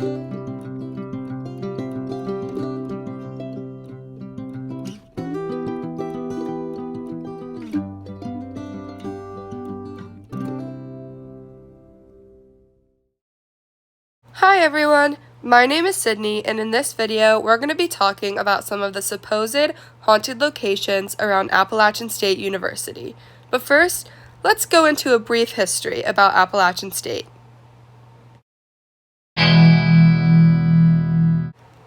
Hi everyone, my name is Sydney, and in this video we're going to be talking about some of the supposed haunted locations around Appalachian State University. But first, let's go into a brief history about Appalachian State.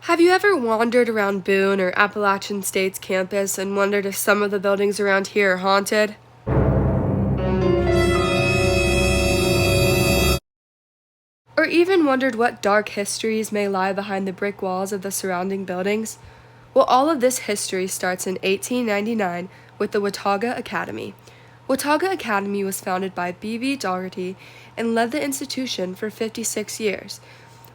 Have you ever wandered around Boone or Appalachian State's campus and wondered if some of the buildings around here are haunted? Or even wondered what dark histories may lie behind the brick walls of the surrounding buildings? Well, all of this history starts in 1899 with the Watauga Academy. Watauga Academy was founded by B.B. Dougherty and led the institution for 56 years.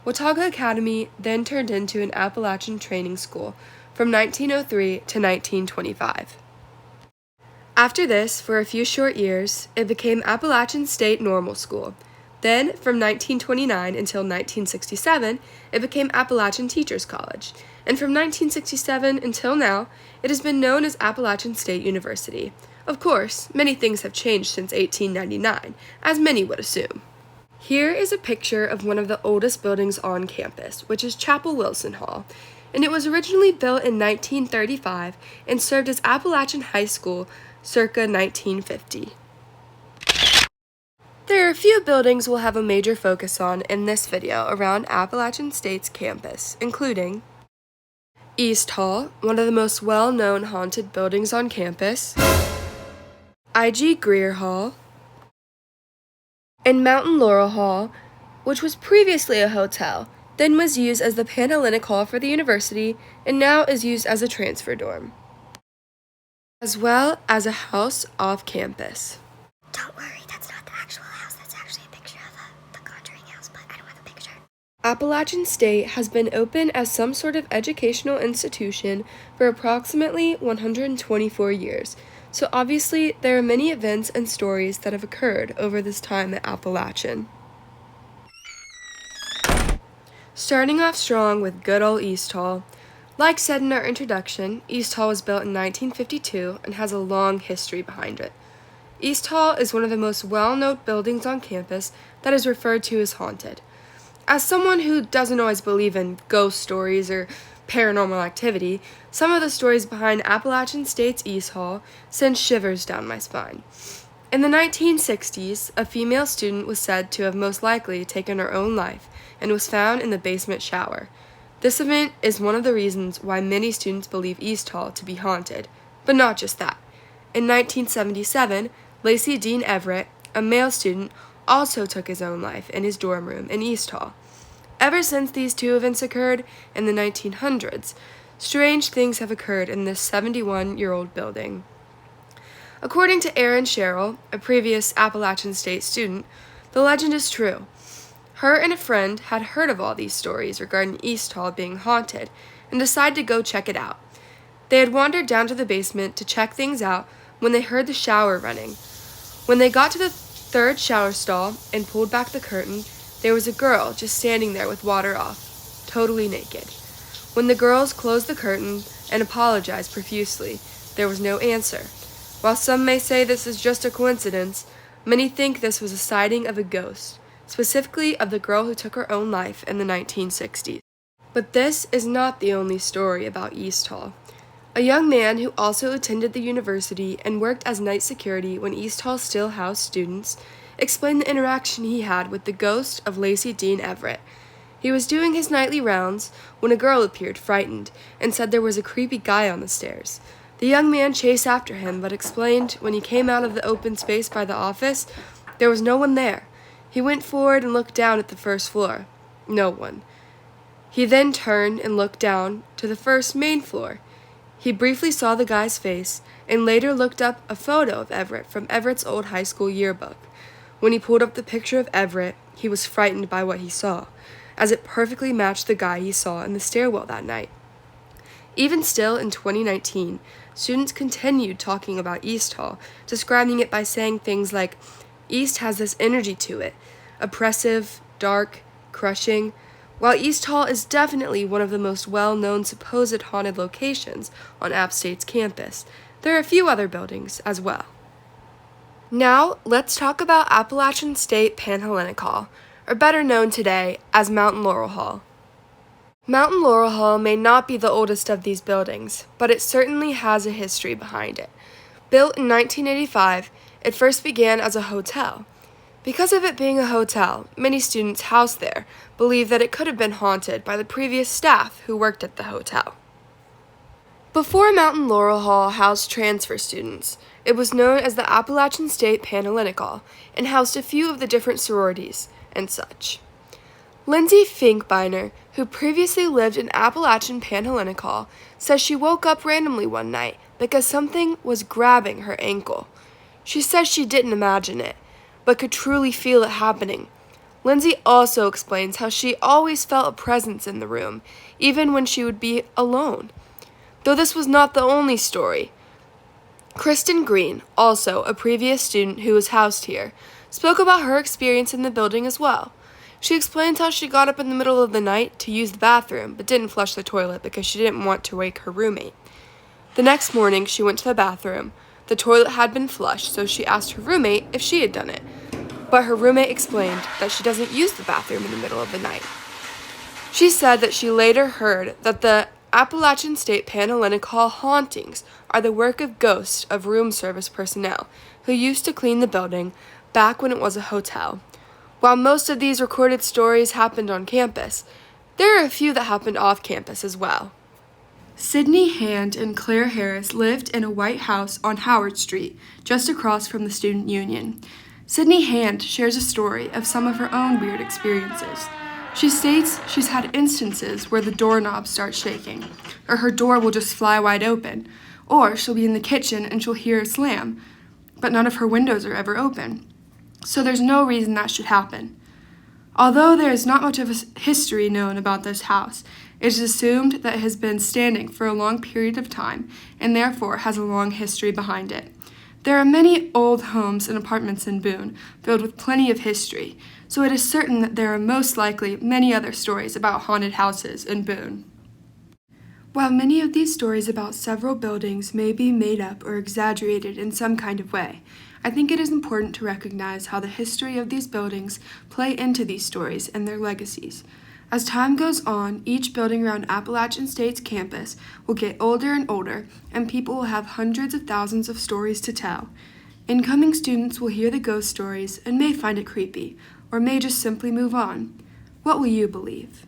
Watauga Academy then turned into an Appalachian training school from 1903 to 1925. After this, for a few short years, it became Appalachian State Normal School. Then, from 1929 until 1967, it became Appalachian Teachers College. And from 1967 until now, it has been known as Appalachian State University. Of course, many things have changed since 1899, as many would assume. Here is a picture of one of the oldest buildings on campus, which is Chapel Wilson Hall. And it was originally built in 1935 and served as Appalachian High School circa 1950. There are a few buildings we'll have a major focus on in this video around Appalachian State's campus, including East Hall, one of the most well-known haunted buildings on campus, I.G. Greer Hall, and Mountain Laurel Hall, which was previously a hotel, then was used as the Panhellenic Hall for the university, and now is used as a transfer dorm, as well as a house off campus. Don't worry, that's not the actual house. That's actually a picture of the Conjuring house, but I don't have a picture. Appalachian State has been open as some sort of educational institution for approximately 124 years, so obviously there are many events and stories that have occurred over this time at Appalachian. Starting off strong with good old East Hall. Like said in our introduction, East Hall was built in 1952 and has a long history behind it. East Hall is one of the most well-known buildings on campus that is referred to as haunted. As someone who doesn't always believe in ghost stories or paranormal activity, some of the stories behind Appalachian State's East Hall send shivers down my spine. In the 1960s, a female student was said to have most likely taken her own life and was found in the basement shower. This event is one of the reasons why many students believe East Hall to be haunted, but not just that. In 1977, Lacey Dean Everett, a male student, also took his own life in his dorm room in East Hall. Ever since these two events occurred in the 1900s, strange things have occurred in this 71-year-old building. According to Erin Sherrill, a previous Appalachian State student, the legend is true. Her and a friend had heard of all these stories regarding East Hall being haunted and decided to go check it out. They had wandered down to the basement to check things out when they heard the shower running. When they got to the third shower stall and pulled back the curtain, there was a girl just standing there with water off, totally naked. When the girls closed the curtain and apologized profusely, there was no answer. While some may say this is just a coincidence, many think this was a sighting of a ghost, specifically of the girl who took her own life in the 1960s. But this is not the only story about East Hall. A young man who also attended the university and worked as night security when East Hall still housed students explained the interaction he had with the ghost of Lacey Dean Everett. He was doing his nightly rounds when a girl appeared frightened and said there was a creepy guy on the stairs. The young man chased after him but explained when he came out of the open space by the office, there was no one there. He went forward and looked down at the first floor. No one. He then turned and looked down to the first main floor. He briefly saw the guy's face and later looked up a photo of Everett from Everett's old high school yearbook. When he pulled up the picture of Everett, he was frightened by what he saw, as it perfectly matched the guy he saw in the stairwell that night. Even still, in 2019, students continued talking about East Hall, describing it by saying things like, East has this energy to it, oppressive, dark, crushing. While East Hall is definitely one of the most well-known supposed haunted locations on App State's campus, there are a few other buildings as well. Now, let's talk about Appalachian State Panhellenic Hall, or better known today as Mountain Laurel Hall. Mountain Laurel Hall may not be the oldest of these buildings, but it certainly has a history behind it. Built in 1985, it first began as a hotel. Because of it being a hotel, many students housed there believe that it could have been haunted by the previous staff who worked at the hotel. Before Mountain Laurel Hall housed transfer students, it was known as the Appalachian State Panhellenic Hall and housed a few of the different sororities and such. Lindsay Finkbeiner, who previously lived in Appalachian Panhellenic Hall, says she woke up randomly one night because something was grabbing her ankle. She says she didn't imagine it, but could truly feel it happening. Lindsay also explains how she always felt a presence in the room, even when she would be alone. Though this was not the only story. Kristen Green, also a previous student who was housed here, spoke about her experience in the building as well. She explains how she got up in the middle of the night to use the bathroom, but didn't flush the toilet because she didn't want to wake her roommate. The next morning, she went to the bathroom. The toilet had been flushed, so she asked her roommate if she had done it. But her roommate explained that she doesn't use the bathroom in the middle of the night. She said that she later heard that the Appalachian State Panhellenic Hall hauntings are the work of ghosts of room service personnel who used to clean the building back when it was a hotel. While most of these recorded stories happened on campus, there are a few that happened off campus as well. Sydney Hand and Claire Harris lived in a white house on Howard Street, just across from the Student Union. Sydney Hand shares a story of some of her own weird experiences. She states she's had instances where the doorknob starts shaking, or her door will just fly wide open, or she'll be in the kitchen and she'll hear a slam, but none of her windows are ever open. So there's no reason that should happen. Although there is not much of a history known about this house, it is assumed that it has been standing for a long period of time and therefore has a long history behind it. There are many old homes and apartments in Boone filled with plenty of history, so it is certain that there are most likely many other stories about haunted houses in Boone. While many of these stories about several buildings may be made up or exaggerated in some kind of way, I think it is important to recognize how the history of these buildings play into these stories and their legacies. As time goes on, each building around Appalachian State's campus will get older and older, and people will have hundreds of thousands of stories to tell. Incoming students will hear the ghost stories and may find it creepy, or may just simply move on. What will you believe?